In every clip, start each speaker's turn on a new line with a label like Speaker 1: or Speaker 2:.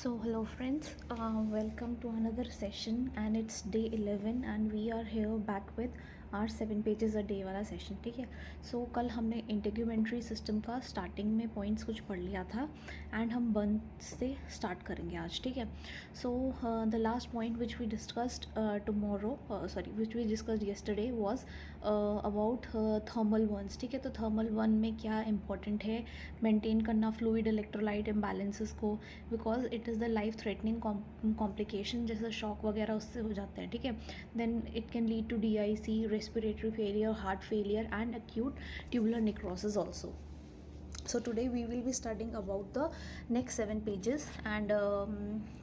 Speaker 1: So hello friends, welcome to another session and it's day 11 and we are here back with our 7 pages a day वाला session. ठीक है. सो कल हमने इंटीग्यूमेंट्री system का starting में points कुछ पढ़ लिया था एंड हम वन से स्टार्ट करेंगे आज. ठीक है. So the last point which we discussed which we discussed yesterday was about thermal ones. ठीक है. तो थर्मल वन में क्या इंपॉर्टेंट है मेंटेन करना फ्लूइड इलेक्ट्रोलाइट इम्बैलेंसेस को, because it is the life threatening complication जैसे शॉक वगैरह उससे हो जाते हैं. ठीक है. Then it can lead to DIC, respiratory failure, heart failure and acute tubular necrosis also. So today we will be studying about the next 7 pages and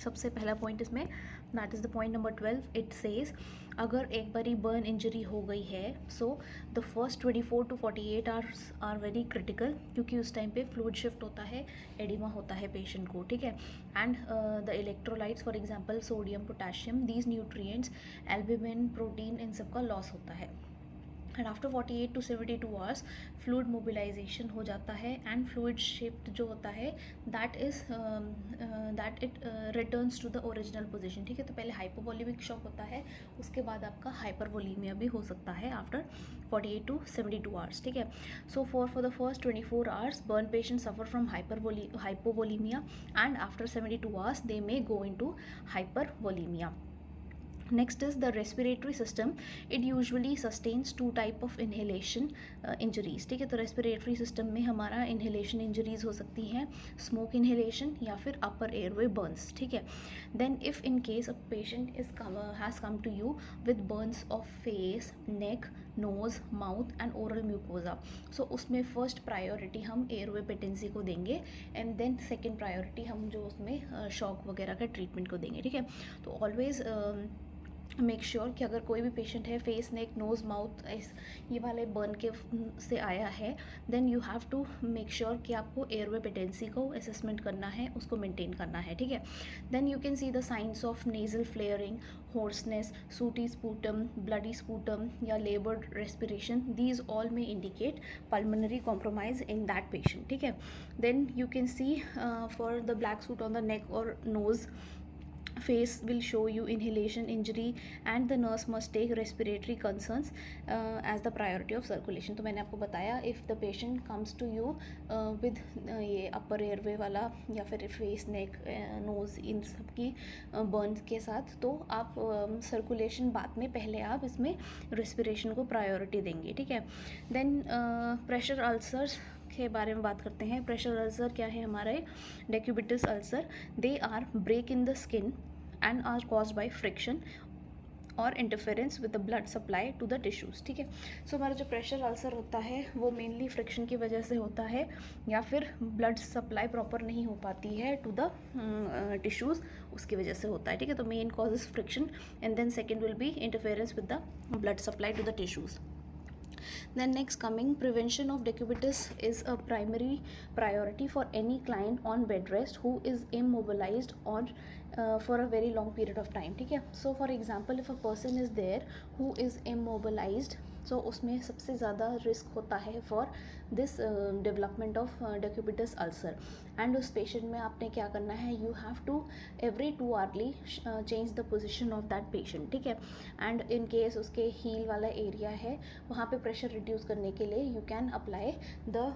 Speaker 1: सबसे पहला पॉइंट इसमें that is the point number 12. It says अगर एक बारी burn injury हो गई है so the first 24 to 48 hours are very critical, क्योंकि उस टाइम पे फ्लूइड शिफ्ट होता है, एडिमा होता है पेशेंट को. ठीक है. And the electrolytes for example sodium, potassium, these nutrients, albumin, protein, इन सब का लॉस होता है. And after 48 to 72 hours fluid mobilisation हो जाता है एंड फ्लूइड शिफ्ट जो होता है that it returns to the original position. ठीक है. तो पहले हाइपोवोलेमिक शॉक होता है, उसके बाद आपका हाइपरवोलीमिया भी हो सकता है आफ्टर 48 to 72 आवर्स. ठीक है. So for the first 24 hours burn patient suffer from hypovolaemia and after 72 hours they may go into hypervolaemia. Next is the respiratory system. It usually sustains two type of inhalation injuries. ठीक है. तो respiratory system में हमारा inhalation injuries हो सकती हैं, smoke inhalation या फिर upper airway burns. ठीक है. Then if in case a patient has come to you with burns of face, neck, nose, mouth and oral mucosa, so उसमें first priority हम airway patency को देंगे and then second priority हम जो उसमें shock वगैरह का treatment को देंगे. ठीक है. तो always मेक श्योर कि अगर कोई भी पेशेंट है फेस, नेक, नोज़, माउथ ये वाले बर्न के से आया है then you have to make sure कि आपको एयरवे पेटेंसी को असेसमेंट करना है, उसको मेंटेन करना है. ठीक है. Then you can see the signs of nasal flaring, hoarseness, sooty sputum, bloody sputum या laboured respiration. These all may indicate pulmonary compromise in that patient. ठीक है. Then you can see for the black soot on the neck और nose, face will show you inhalation injury and the nurse must take respiratory concerns as the priority of circulation. तो मैंने आपको बताया if the patient comes to you with ये upper airway वाला या फिर face, neck, nose इन सब की burns के साथ, तो आप circulation बाद में, पहले आप इसमें respiration को priority देंगे. ठीक है. Then pressure ulcers के बारे में बात करते हैं. प्रेशर अल्सर क्या है हमारे decubitus ulcer. They are break in the skin and are caused by friction or interference with the blood supply to the tissues. ठीक है. सो हमारा जो प्रेशर अल्सर होता है वो मेनली फ्रिक्शन की वजह से होता है या फिर ब्लड सप्लाई प्रॉपर नहीं हो पाती है टू द टिश्यूज़, उसकी वजह से होता है. ठीक है. तो main cause is friction and then second will be interference with the blood supply to the tissues. Then next coming, prevention of decubitus is a primary priority for any client on bed rest who is immobilized on for a very long period of time. ठीक है. So for example if a person is there who is immobilized, so उसमें सबसे ज़्यादा risk होता है for this development of decubitus ulcer. And उस patient में आपने क्या करना है, you have to every 2 hourly change the position of that patient. ठीक है. एंड इन केस उसके हील वाला एरिया है वहाँ पे प्रेशर रिड्यूस करने के लिए you can apply the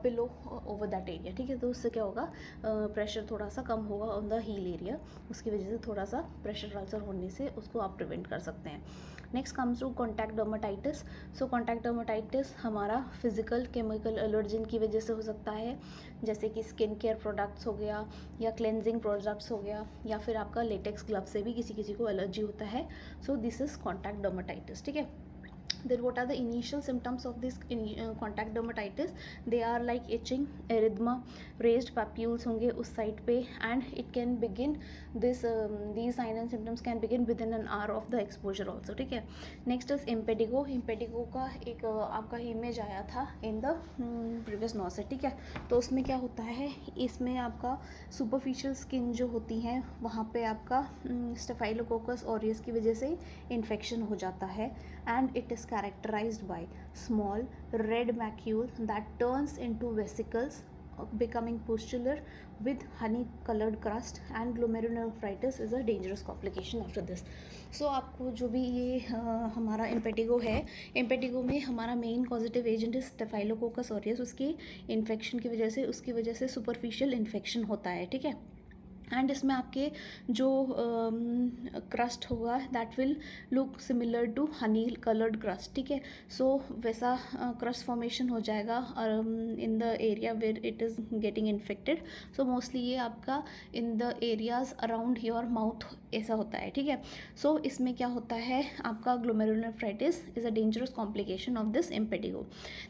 Speaker 1: pillow over that area. ठीक है. तो उससे क्या होगा, प्रेशर थोड़ा सा कम होगा ऑन द हील एरिया, उसकी वजह से थोड़ा सा प्रेशर अल्सर होने से उसको आप प्रिवेंट कर सकते हैं. Next comes to contact dermatitis. So contact dermatitis हमारा फिजिकल केमिकल एलर्जन की वजह से हो सकता है, जैसे कि स्किन केयर प्रोडक्ट्स हो गया या क्लेंजिंग प्रोडक्ट्स हो गया या फिर आपका लेटेक्स ग्लव से भी किसी किसी को एलर्जी होता है. So this is contact dermatitis. ठीक है. Then what are the initial symptoms of this contact dermatitis? They are like itching, erythema, raised papules होंगे उस साइड पे and it can begin this these signs and symptoms can begin within an hour of the exposure also. ठीक है. Next is impetigo. Impetigo का एक आपका image आया था in the previous नॉसेट. ठीक है. तो उसमें क्या होता है, इसमें आपका सुपरफिशियल स्किन जो होती है वहाँ पे आपका स्टेफाइलोकोकस ऑरियस की वजह से इन्फेक्शन हो जाता है and it is characterized by small red macule that turns into vesicles becoming pustular with honey colored crust, and glomerulonephritis is a dangerous complication after this. So आपको जो भी ये हमारा इम्पेटिगो है, इम्पेटिगो में हमारा main positive agent is staphylococcus aureus. उसकी infection की वजह से, उसकी वजह से सुपरफिशियल इन्फेक्शन होता है, ठीक है. एंड इसमें आपके जो क्रस्ट होगा that will look similar to honey coloured crust, ठीक है. सो वैसा क्रस्ट फॉर्मेशन हो जाएगा in the area where it is getting infected. So mostly ये आपका in the areas around your mouth ऐसा होता है, ठीक है. सो इसमें क्या होता है, आपका glomerulonephritis is a dangerous complication of this impetigo.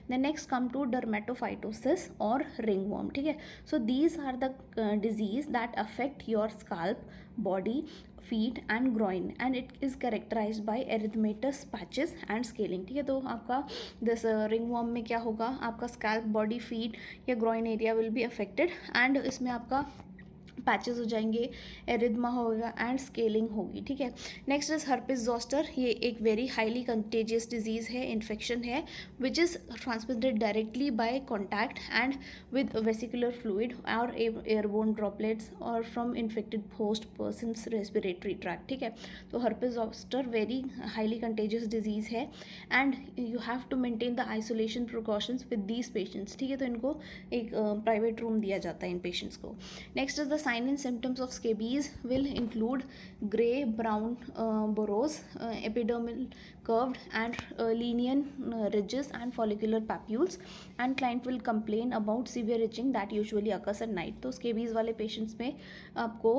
Speaker 1: Then next come to dermatophytosis और रिंगवर्म, ठीक है. So these are the disease that affect your scalp, body, feet and groin, and it is characterized by erythematous patches and scaling, ठीक है. तो आपका this ringworm में क्या होगा, आपका स्कैल्प, बॉडी, फीट या groin area will be affected, and इसमें आपका पैचेस हो जाएंगे, एरिथमा होगा एंड स्केलिंग होगी, ठीक है. Next is herpes zoster. ये एक वेरी हाईली कंटेजियस डिजीज़ है, इन्फेक्शन है, which is transmitted directly by contact and with vesicular fluid or airborne droplets or from infected host person's respiratory tract, ठीक है. तो herpes zoster very highly contagious disease है, and you have to maintain the isolation precautions with these patients, ठीक है. तो इनको एक private room दिया जाता है इन पेशेंट्स को. Next is the sign and symptoms of scabies will include gray brown burrows, epidermal curved and linear ridges and follicular papules, and client will complain about severe itching that usually occurs at night. तो scabies वाले patients में आपको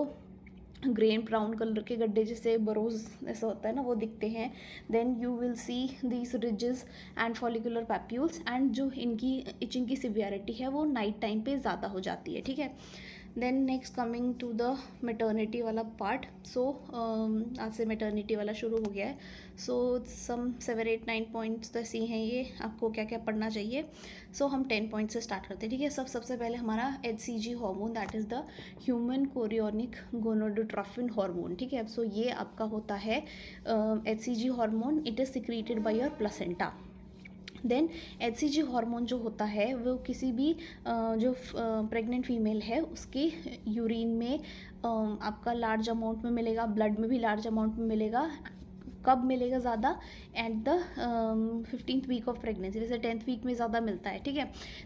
Speaker 1: grey brown colour के गड्ढे जैसे बरोज ऐसा होता है ना, वो दिखते हैं. Then you will see these ridges and follicular papules, and जो इनकी इचिंग की सिवियरिटी है वो नाइट टाइम पे ज़्यादा हो जाती है, ठीक है. Then next coming to the maternity वाला पार्ट. सो आज से मेटर्निटी वाला शुरू हो गया है. सो सम 7-8-9 पॉइंट्स ऐसी हैं, ये आपको क्या क्या पढ़ना चाहिए. सो हम 10 पॉइंट से स्टार्ट करते हैं, ठीक है. सबसे पहले हमारा HCG hormone, that is the human chorionic gonadotropin hormone, ठीक है. सो ये आपका होता है HCG hormone. It is secreted by your placenta. Then HCG hormone जो होता है वो किसी भी जो प्रेग्नेंट फीमेल है उसके यूरिन में आपका लार्ज अमाउंट में मिलेगा, ब्लड में भी लार्ज अमाउंट में मिलेगा. कब मिलेगा ज़्यादा, at the 15th week of pregnancy, जैसे 10th वीक में ज़्यादा मिलता है, ठीक है.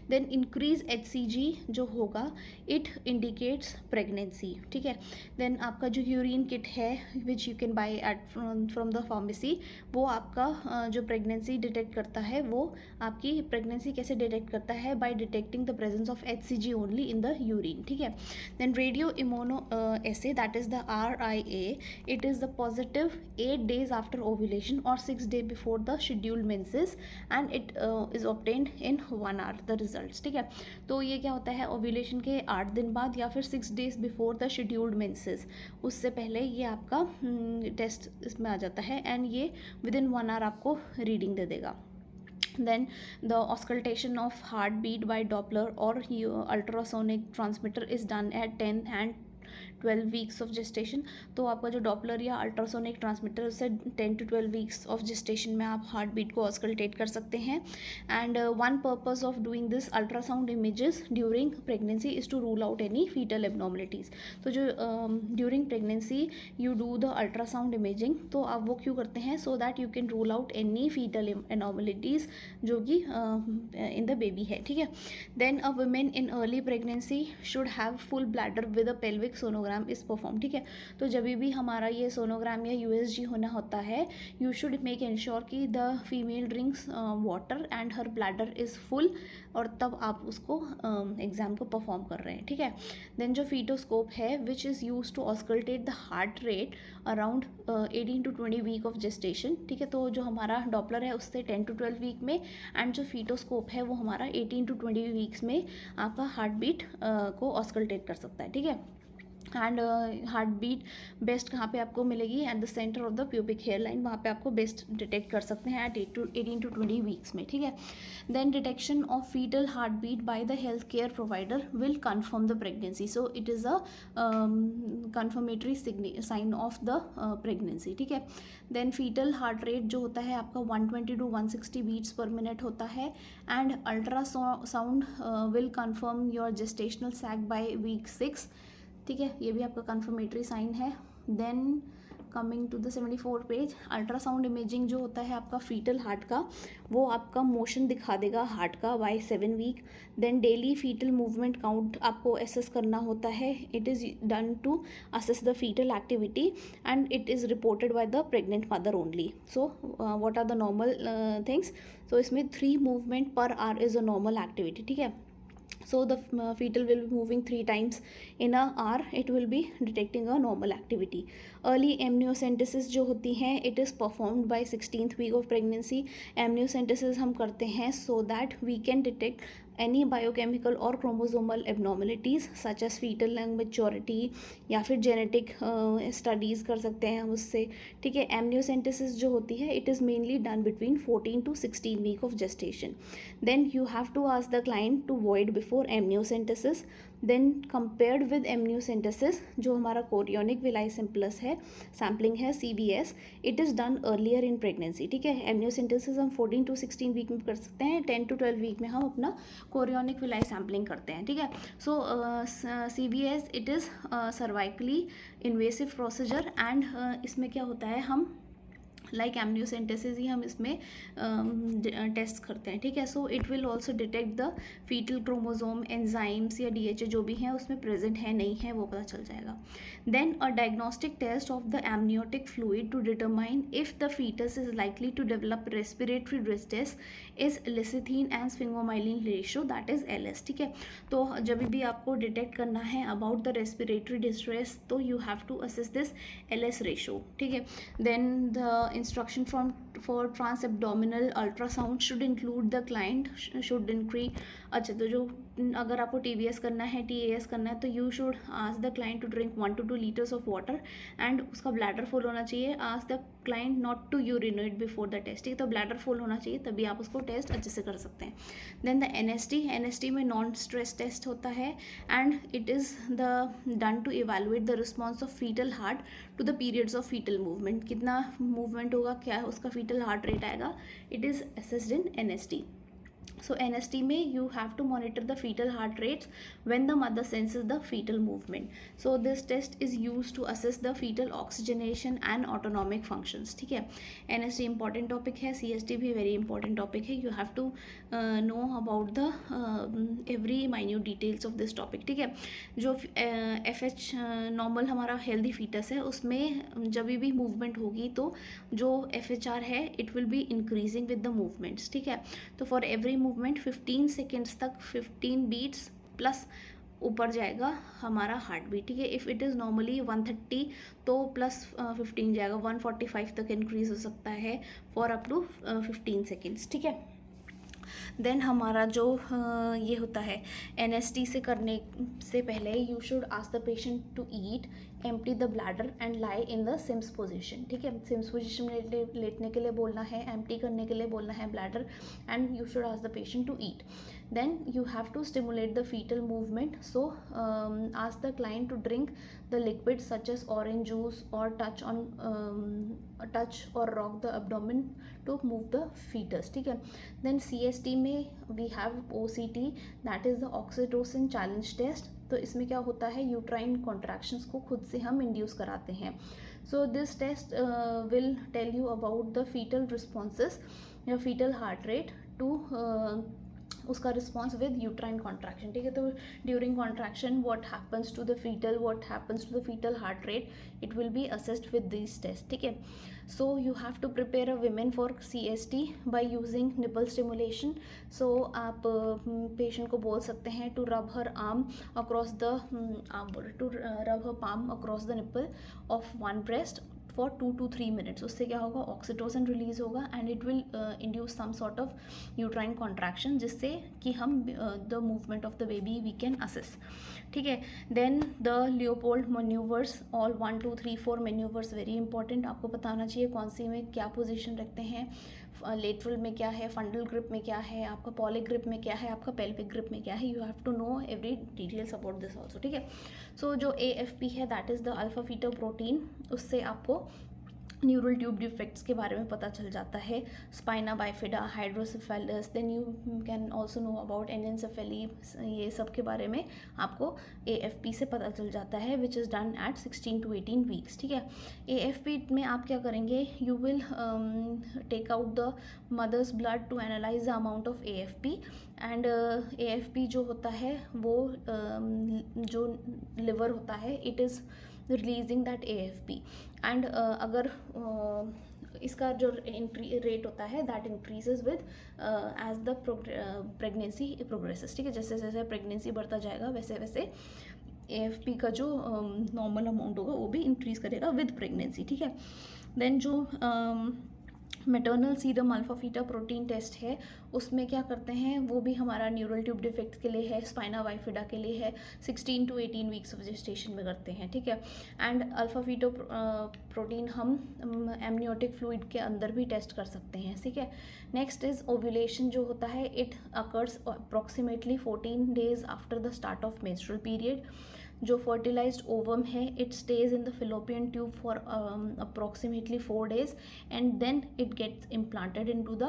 Speaker 1: देन इंक्रीज HCG जो होगा इट इंडिकेट्स प्रेगनेंसी, ठीक है. देन आपका जो यूरिन किट है which you can buy at from the pharmacy, वो आपका जो प्रेगनेंसी डिटेक्ट करता है, वो आपकी प्रेगनेंसी कैसे डिटेक्ट करता है, by detecting the presence of HCG only in the urine, ठीक है. Then radioimmunoassay, that is the RIA. It is the positive 8 days after ovulation or 6 days before the scheduled menses, and it is obtained in 1 hour the results, ठीक है. तो ये क्या होता है, ovulation के 8 दिन बाद या फिर 6 days before the scheduled menses, उससे पहले ये आपका टेस्ट इसमें आ जाता है, एंड ये विद इन 1 hour आपको रीडिंग दे देगा. Then the auscultation of heartbeat by Doppler or ultrasonic transmitter is done at 10 and 12 weeks of gestation. तो आपका जो डॉपलर या अल्ट्रासोनिक ट्रांसमीटर उससे 10 to 12 वीक्स ऑफ जेस्टेशन में आप हार्ट बीट को ऑस्कल्टेट कर सकते हैं. And one purpose of doing this ultrasound images during pregnancy is to rule out any foetal abnormalities. तो जो during pregnancy you do the ultrasound imaging, तो आप वो क्यों करते हैं, so that you can rule out any foetal abnormalities जो कि इन द बेबी है, ठीक है. Then a women in early pregnancy should have full bladder with a pelvic sonogram is perform, ठीक है. तो जब भी हमारा ये सोनोग्राम या USG होना होता है, यू शुड मेक इंश्योर कि the female drinks water and her bladder is full, और तब आप उसको एग्ज़ाम को परफॉर्म कर रहे हैं, ठीक है. देन जो फीटोस्कोप है which is use to auscultate the heart rate around 18 to 20 week of gestation, ठीक है. तो जो हमारा डॉपलर है उससे 10 to 12 वीक में, एंड जो फीटोस्कोप है वो हमारा 18 to 20 वीक्स में आपका हार्ट बीट को ऑस्कल्टेट कर सकता है, ठीक है. एंड हार्ट बीट बेस्ट कहाँ पे आपको मिलेगी, at the centre of the pubic hair line, वहाँ पे आपको बेस्ट डिटेक्ट कर सकते हैं एट 18 to 20 वीक्स में, ठीक है। Then detection of fetal heartbeat by the health care provider will confirm the pregnancy, so it is a confirmatory sign of the pregnancy, ठीक है। देन फीटल हार्ट रेट जो होता है आपका 120 to 160 beats पर मिनट होता है, and ultrasound will confirm your gestational sac by week 6, ठीक है, ये भी आपका कन्फर्मेटरी साइन है। Then coming to the 74 page, ultrasound imaging जो होता है आपका फीटल हार्ट का, वो आपका मोशन दिखा देगा हार्ट का by 7 week. Then daily foetal movement count आपको असेस करना होता है, it is done to assess the foetal activity and it is reported by the pregnant mother only. So what are the normal things, so इसमें 3 movement per hour is a normal activity, ठीक है। So the fetal will be moving 3 times in a hour, it will be detecting a normal activity. Early amniocentesis जो होती है, it is performed by 16th week of pregnancy. amniocentesis हम करते हैं so that we can detect any biochemical or chromosomal abnormalities such as fetal lung maturity, या फिर genetic studies कर सकते हैं हम उससे, ठीक है। amniocentesis जो होती है, it is mainly done between 14 to 16 week of gestation. Then you have to ask the client to void before amniocentesis. Then compared with amniocentesis, जो हमारा chorionic villi simplus है, सैम्पलिंग है CVS, it is done earlier in pregnancy, ठीक है। amniocentesis हम 14 to 16 week में कर सकते हैं, 10 to 12 वीक में हम अपना कोरियोनिक विलाई सैम्पलिंग करते हैं, ठीक है। So CVS it is cervically invasive procedure, and इसमें क्या होता है, हम लाइक एमनियोसेंटेसिस ही हम इसमें टेस्ट करते हैं, ठीक है। So it will also detect the fetal chromosome, enzymes या DHA जो भी हैं उसमें प्रेजेंट है नहीं है वो पता चल जाएगा। Then a diagnostic test of the amniotic fluid to determine if the foetus is likely to develop respiratory distress is lecithin and sphingomyelin ratio, that is LS, ठीक है। तो जब भी आपको डिटेक्ट करना है अबाउट द रेस्पिरेटरी डिस्ट्रेस, तो you have to assess this LS ratio, ठीक है। Then the instruction for transabdominal ultrasound should include the client should increase, अच्छा तो जो अगर आपको TVS करना है, TAS करना है, तो you should ask the client to drink 1 to 2 litres of water, and उसका ब्लैडर फुल होना चाहिए। Ask the client not to urinate before the test, ठीक है, तो ब्लैडर फुल होना चाहिए, तभी आप उसको टेस्ट अच्छे से कर सकते हैं। देन द NST में नॉन स्ट्रेस टेस्ट होता है, and it is the done to evaluate the response of fetal heart to the periods of fetal movement, कितना मूवमेंट होगा, क्या उसका फीटल हार्ट रेट आएगा, it is assessed in NST. So NST में you have to monitor the fetal heart rates when the mother senses the fetal movement. So this test is used to assess the fetal oxygenation and autonomic functions, ठीक है। NST important topic है, CST भी very important topic है, you have to know about the every minute details of this topic, ठीक है। जो FH normal हमारा healthy foetus है, उसमें जब भी मूवमेंट होगी तो जो FHR है it will be increasing with the movements, ठीक है। तो फॉर एवरी मूवमेंट 15 सेकेंड्स तक 15 बीट्स प्लस ऊपर जाएगा हमारा हार्ट बीट, ठीक है। इफ़ इट इज़ नॉर्मली 130 तो प्लस 15 जाएगा, 145 तक इंक्रीज हो सकता है फॉर अप टू 15 सेकेंड्स, ठीक है। देन हमारा जो ये होता है NST से करने से पहले you should ask the patient to eat, empty the bladder and lie in the Sims position, ठीक है। सिम्स पोजीशन में लेटने के लिए बोलना है, एम्प्टी करने के लिए बोलना है bladder, and you should ask the patient to eat. Then you have to stimulate the fetal movement, so ask the client to drink the liquid such as orange juice or touch or rock the abdomen to move the fetus, ठीक है. Then CST में we have OCT, that is the oxytocin challenge test. तो इसमें क्या होता है, uterine contractions को खुद से हम इंड्यूस कराते हैं. So this test will tell you about the foetal responses या फीटल हार्ट रेट टू उसका रिस्पॉन्स विद यूट्राइन कॉन्ट्रैक्शन, ठीक है. तो during contraction what happens to the foetal, what happens to the foetal heart rate, it will be assessed with this test, ठीक है. So you have to prepare a women for CST by using nipple stimulation. So आप patient को बोल सकते हैं to rub her arm across the to rub her palm across the nipple of one breast for 2 to 3 minutes. उससे क्या होगा, oxytocin release होगा and it will induce some sort of uterine contraction, जिससे कि हम the movement of the baby we can assess. ठीक है. Then the Leopold manoeuvres, all 1 2 3 4 manoeuvres very important. आपको पता होना चाहिए कौन सी में क्या पोजीशन रखते हैं, लेटरल में क्या है, फंडल ग्रिप में क्या है, आपका पॉली ग्रिप में क्या है, आपका पेल्विक ग्रिप में क्या है. You have to know every details about this also. ठीक है. सो जो AFP है that is the alpha fetoprotein, उससे आपको न्यूरल ट्यूब डिफेक्ट्स के बारे में पता चल जाता है. Spina bifida, hydrocephalus, then you can also know about anencephaly. ये सब के बारे में आपको AFP से पता चल जाता है, which is done at 16 to 18 weeks. ठीक है. AFP में आप क्या करेंगे, you will take out the mother's blood to analyse the amount of AFP. And AFP जो होता है वो जो लिवर होता है, it is releasing that AFP. And अगर इसका जो एंट्री रेट होता है that increases with as the pregnancy progresses. ठीक है. जैसे जैसे प्रेगनेंसी बढ़ता जाएगा वैसे वैसे AFP का जो नॉर्मल अमाउंट होगा वो भी इंक्रीज करेगा विद प्रेगनेंसी. ठीक है. देन जो maternal serum alpha fetoprotein test है, उसमें क्या करते हैं, वो भी हमारा न्यूरल ट्यूब डिफेक्ट के लिए है, स्पाइना बाइफिडा के लिए है, 16 to 18 वीक्स ऑफ जेस्टेशन में करते हैं. ठीक है. एंड अल्फा फीटो प्रोटीन हम एमनियोटिक फ्लूइड के अंदर भी टेस्ट कर सकते हैं. ठीक है. नेक्स्ट इज ओव्यूलेशन जो होता है, it occurs approximately 14 days after the start of menstrual period. जो फर्टिलाइज्ड ओवम है, it stays in the fallopian tube for approximately 4 days and then it gets implanted into the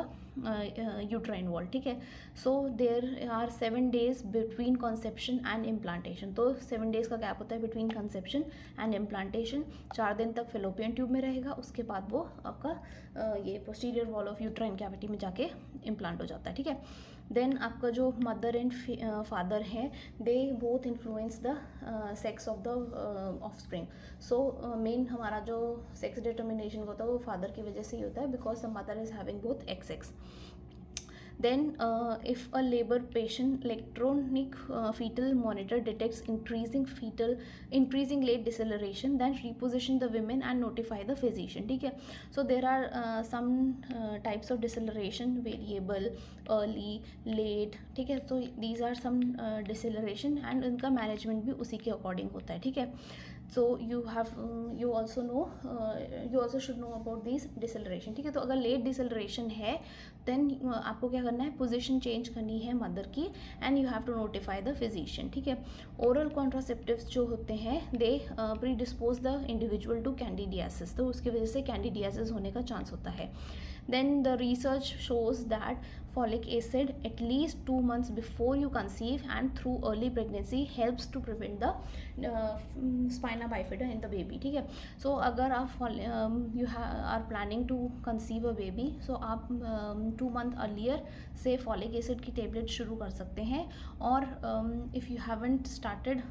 Speaker 1: uterine wall. ठीक है. So there are 7 days between conception and implantation. तो 7 days का gap होता है between conception and implantation. 4 दिन तक fallopian tube में रहेगा, उसके बाद वो आपका ये posterior wall of uterine cavity में जाके इम्प्लांट हो जाता है. ठीक है. देन आपका जो मदर एंड फादर है, they both influence the sex of the offspring. So main हमारा जो सेक्स डिटर्मिनेशन होता है वो फादर की वजह से ही होता है, because the mother is having both XX. Then if a labor patient electronic fetal monitor detects increasing late deceleration, then reposition the women and notify the physician. ठीक है. So there are some types of deceleration, variable, early, late. ठीक है. So these are some deceleration and इनका management भी उसी के according होता है. ठीक है. So you also should know about these deceleration. ठीक है. तो अगर लेट डिसलरेशन है देन आपको क्या करना है, पोजीशन चेंज करनी है मदर की and you have to notify the physician. ठीक है. ओरल कॉन्ट्रासेप्टिव्स जो होते हैं they predispose the individual to candidiasis, तो उसकी वजह से कैंडिडियासिस होने का चांस होता है. Then the research shows that folic acid at least 2 months before you conceive and through early pregnancy helps to prevent the spina bifida in the baby. ठीक है. So अगर आप are planning to conceive a baby, so आप 2 month earlier से folic acid की tablet शुरू कर सकते हैं. और if you haven't started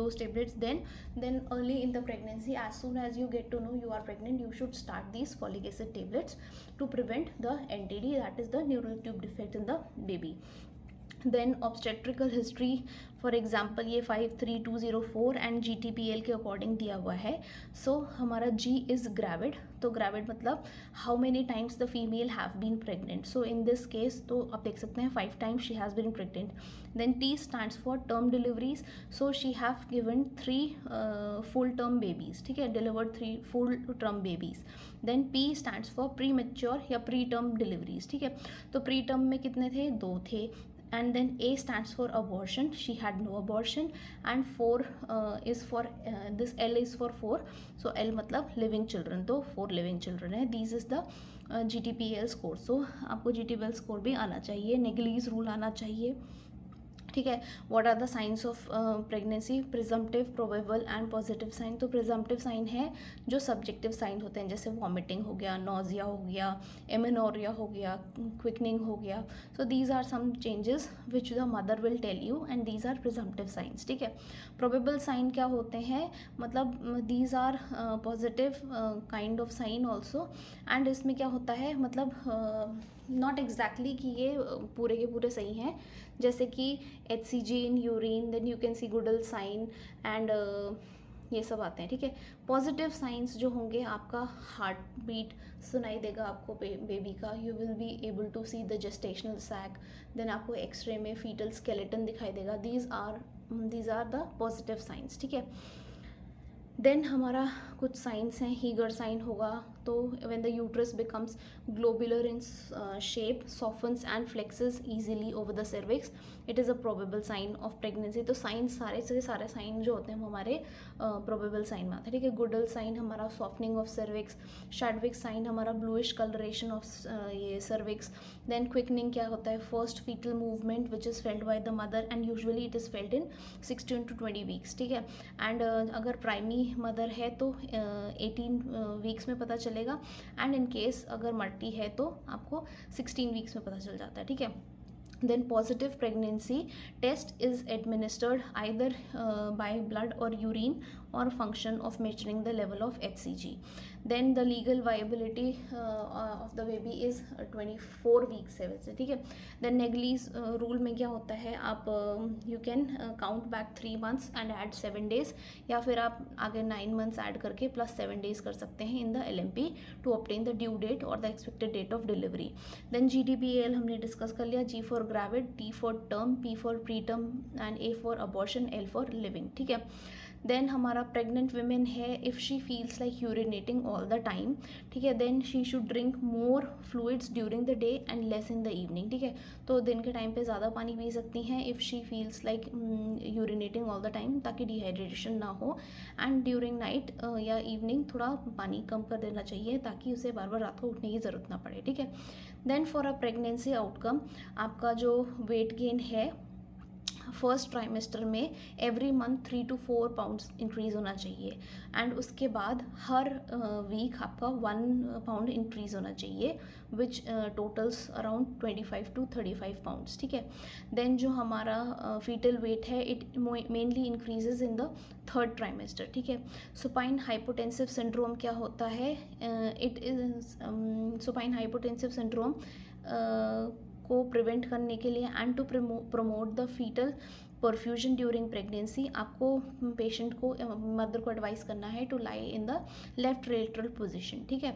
Speaker 1: those tablets then early in the pregnancy, as soon as you get to know you are pregnant, you should start these folic acid tablets to prevent the NTD, that is the neural tube defect in the baby. Then obstetrical history, for example ये 53204 and GTPL के according दिया हुआ है. सो हमारा G is gravid, तो gravid मतलब how many times the female have been pregnant. So in this case तो आप देख सकते हैं 5 times she has been pregnant. Then T stands for term deliveries, so she have given 3 full term babies. ठीक है, delivered 3 full term babies. Then P stands for premature या preterm deliveries. ठीक है, तो pre term में कितने थे, 2 थे. And then A stands for abortion, she had no abortion. And 4 is for this L is for 4, so L मतलब living children, तो 4 living children है. This is the GTPL score. So आपको GTPL score भी आना चाहिए, नेग्लीज rule आना चाहिए. ठीक है. What are the signs of pregnancy, presumptive, probable and positive sign. तो प्रिजम्पटिव साइन है जो सब्जेक्टिव साइन होते हैं, जैसे वॉमिटिंग हो गया, नोजिया हो गया, एमेनोरिया हो गया, क्विकनिंग हो गया. So these are some changes which the mother will tell you and these are presumptive signs. ठीक है. प्रोबेबल साइन क्या होते हैं, मतलब these are positive kind of sign also. And इसमें क्या होता है, मतलब नॉट एग्जैक्टली कि ये पूरे के पूरे सही हैं, जैसे कि HCG in urine, then you can see Goodell sign and ये सब आते हैं, ठीक है। पॉजिटिव साइंस जो होंगे, आपका हार्ट बीट सुनाई देगा आपको बेबी का, you will be able to see the gestational sac, then आपको एक्सरे में फीटल स्केलेटन दिखाई देगा। These are the positive signs, ठीक है। देन हमारा कुछ साइंस हैं, हीगर साइन होगा, तो when the uterus becomes globular in shape, softens and flexes easily over the cervix, it is a probable sign of pregnancy. तो साइन सारे से सारे साइन जो होते हैं वो हमारे प्रोबेबल साइन में आते हैं, ठीक है। गुडल साइन हमारा सॉफ्टनिंग ऑफ सर्विक्स, शैडविक साइन हमारा ब्लूइश कलरेशन ऑफ ये सर्विक्स। देन क्विकनिंग क्या होता है, first fetal movement which is failed by the mother and usually it is failed in 16 to 20 weeks, ठीक है। एंड अगर प्राइमी मदर है तो 18 वीक्स में पता चलेगा, एंड इन केस अगर मल्टी है तो आपको 16 वीक्स में पता चल जाता है, ठीक है। Then positive pregnancy test is administered either by blood or urine or function of measuring the level of HCG. Then the legal viability of the baby is 24 weeks है वैसे, ठीक है। Then Naegeli's rule में क्या होता है, आप you can count back 3 months and add 7 days, या फिर आप आगे 9 months ऐड करके प्लस 7 days कर सकते हैं in the LMP to obtain the due date or the expected date of delivery. Then GDBAL हमने डिस्कस कर लिया, G for gravid, T for term, P for preterm and A for abortion, L for living, ठीक है। Then हमारा pregnant women है, if she feels like urinating all the time, ठीक है, then she should drink more fluids during the day and less in the evening, ठीक है। तो दिन के टाइम पे ज़्यादा पानी पी सकती हैं if she feels like urinating all the time, ताकि डिहाइड्रेशन ना हो, एंड ड्यूरिंग नाइट या इवनिंग थोड़ा पानी कम कर देना चाहिए ताकि उसे बार बार रात को उठने की ज़रूरत ना पड़े, ठीक है। Then for a pregnancy outcome, आपका जो वेट गेन है फर्स्ट ट्राइमेस्टर में every month 3 to 4 pounds increase होना चाहिए, एंड उसके बाद हर वीक आपका 1 pound इंक्रीज़ होना चाहिए, which totals around 25 to 35 pounds, ठीक है। देन जो हमारा फीटल वेट है, it mainly increases in the third trimester, ठीक है। सुपाइन हाइपोटेंसिव सिंड्रोम क्या होता है, it is supine hypotensive syndrome को प्रिवेंट करने के लिए and to promote the foetal perfusion during pregnancy, आपको पेशेंट को मदर को एडवाइस करना है to lie in the left lateral position, ठीक है।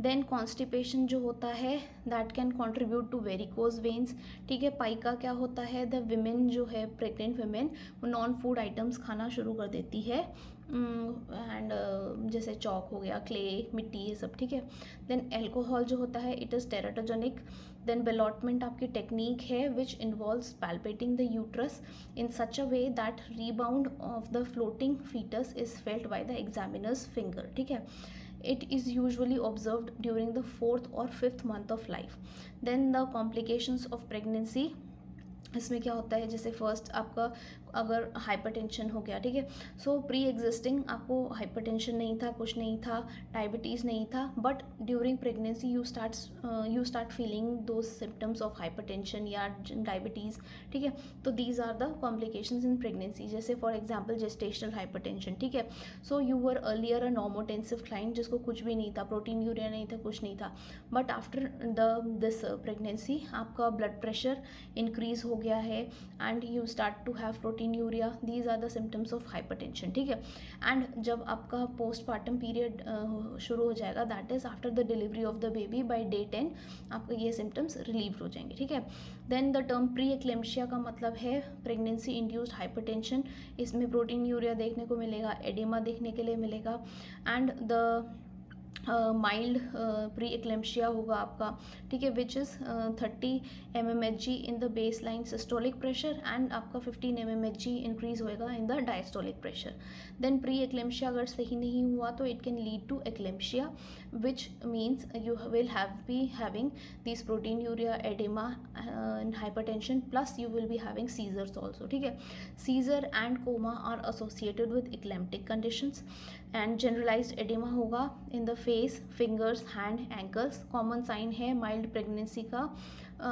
Speaker 1: देन कॉन्स्टिपेशन जो होता है, that can contribute to varicose veins, ठीक है। पाइका क्या होता है, द विमेन जो है प्रेग्नेंट विमेन वो नॉन फूड आइटम्स खाना शुरू कर देती है, एंड जैसे चौक हो गया, क्ले, मिट्टी, ये सब, ठीक है। देन एल्कोहल जो होता है, it is teratogenic. Then ballottement आपकी टेक्निक है which involves palpating the uterus in such a way that rebound of the floating foetus is felt by the examiner's finger, ठीक है। It is usually observed during the 4th or 5th month of life. Then the complications of pregnancy, इसमें क्या होता है, जैसे first आपका अगर hypertension हो गया, ठीक है। सो प्री एग्जिस्टिंग आपको हाइपरटेंशन नहीं था, कुछ नहीं था, डायबिटीज़ नहीं था, but during pregnancy you start feeling दो सिम्टम्स ऑफ हाइपरटेंशन या डायबिटीज़, ठीक है। तो these are the complications in pregnancy, जैसे फॉर एग्जांपल जेस्टेशनल हाइपरटेंशन, ठीक है। So you were earlier a normotensive client, जिसको कुछ भी नहीं था, प्रोटीन यूरिया नहीं था, कुछ नहीं था, बट आफ्टर दिस प्रेगनेंसी आपका ब्लड प्रेशर इंक्रीज हो गया है and you start to have proteinuria, these are the symptoms of hypertension, ठीक है। एंड जब आपका पोस्टपार्टम पीरियड शुरू हो जाएगा, that is after the delivery of the baby, by day 10 आपको ये सिम्टम्स रिलीव हो जाएंगे, ठीक है। Then the term pre eclampsia का मतलब है प्रेगनेंसी इंड्यूस्ड हाइपरटेंशन, इसमें प्रोटीन यूरिया देखने को मिलेगा, एडिमा देखने के लिए मिलेगा, and the mild pre eclampsia होगा आपका, ठीक है, which is 30 mmHg in the baseline systolic pressure, and आपका 15 mmHg इंक्रीज होएगा इन the diastolic pressure. Then pre-eclampsia अगर सही नहीं हुआ तो it can lead to eclampsia, which means you will be having this proteinuria, oedema and hypertension, plus you will be having seizures also, ठीक है। Seizure and coma are associated with eclamptic conditions, and generalised oedema होगा in the face, fingers, hand, ankles. Common sign है mild pregnancy का,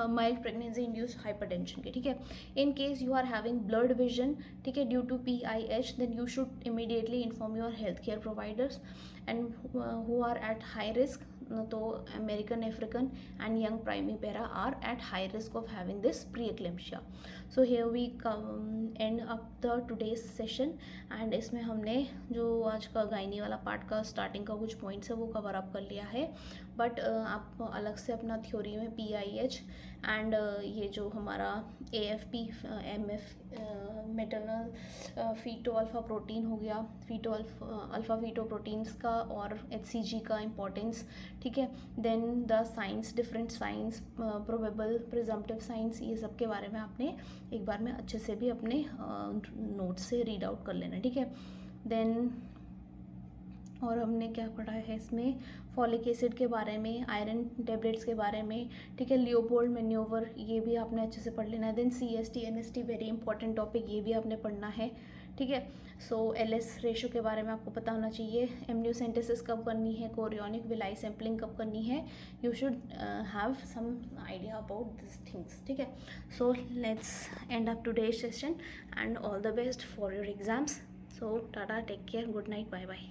Speaker 1: mild pregnancy induced hypertension के, ठीक है। In case you are having blood vision, ठीक है, due to PIH, then you should immediately inform your health care providers, and who are at high risk तो American African and young primipara are at high risk of having this pre eclampsia. So here we come and up the today's session. And इसमें हमने जो आज का gynae वाला part का starting का कुछ पॉइंट्स है वो कवर अप कर लिया है. बट आप अलग से अपना थ्योरी में PIH एंड ये जो हमारा AFP MF maternal feto alpha protein हो गया, फीटो अल्फा फीटो प्रोटीन्स का और HCG का इम्पोर्टेंस, ठीक है. Then the signs, different signs, probable, presumptive signs, ये सब के बारे में आपने एक बार में अच्छे से भी अपने नोट्स से रीड आउट कर लेना, ठीक है. देन और हमने क्या पढ़ा है इसमें, फॉलिक एसिड के बारे में, आयरन टेबलेट्स के बारे में, ठीक है. लियोपोल्ड मैन्योवर, ये भी आपने अच्छे से पढ़ लेना है. देन CST NST, very important topic, ये भी आपने पढ़ना है, ठीक है. सो LS रेशो के बारे में आपको पता होना चाहिए. एम्नियोसेंटेसिस कब करनी है, कोरियोनिक विलाई सैम्पलिंग कब करनी है, you should have some idea about this things, ठीक है. So let's end up today session and all the best for your exams. So tata, take care, good night, bye bye.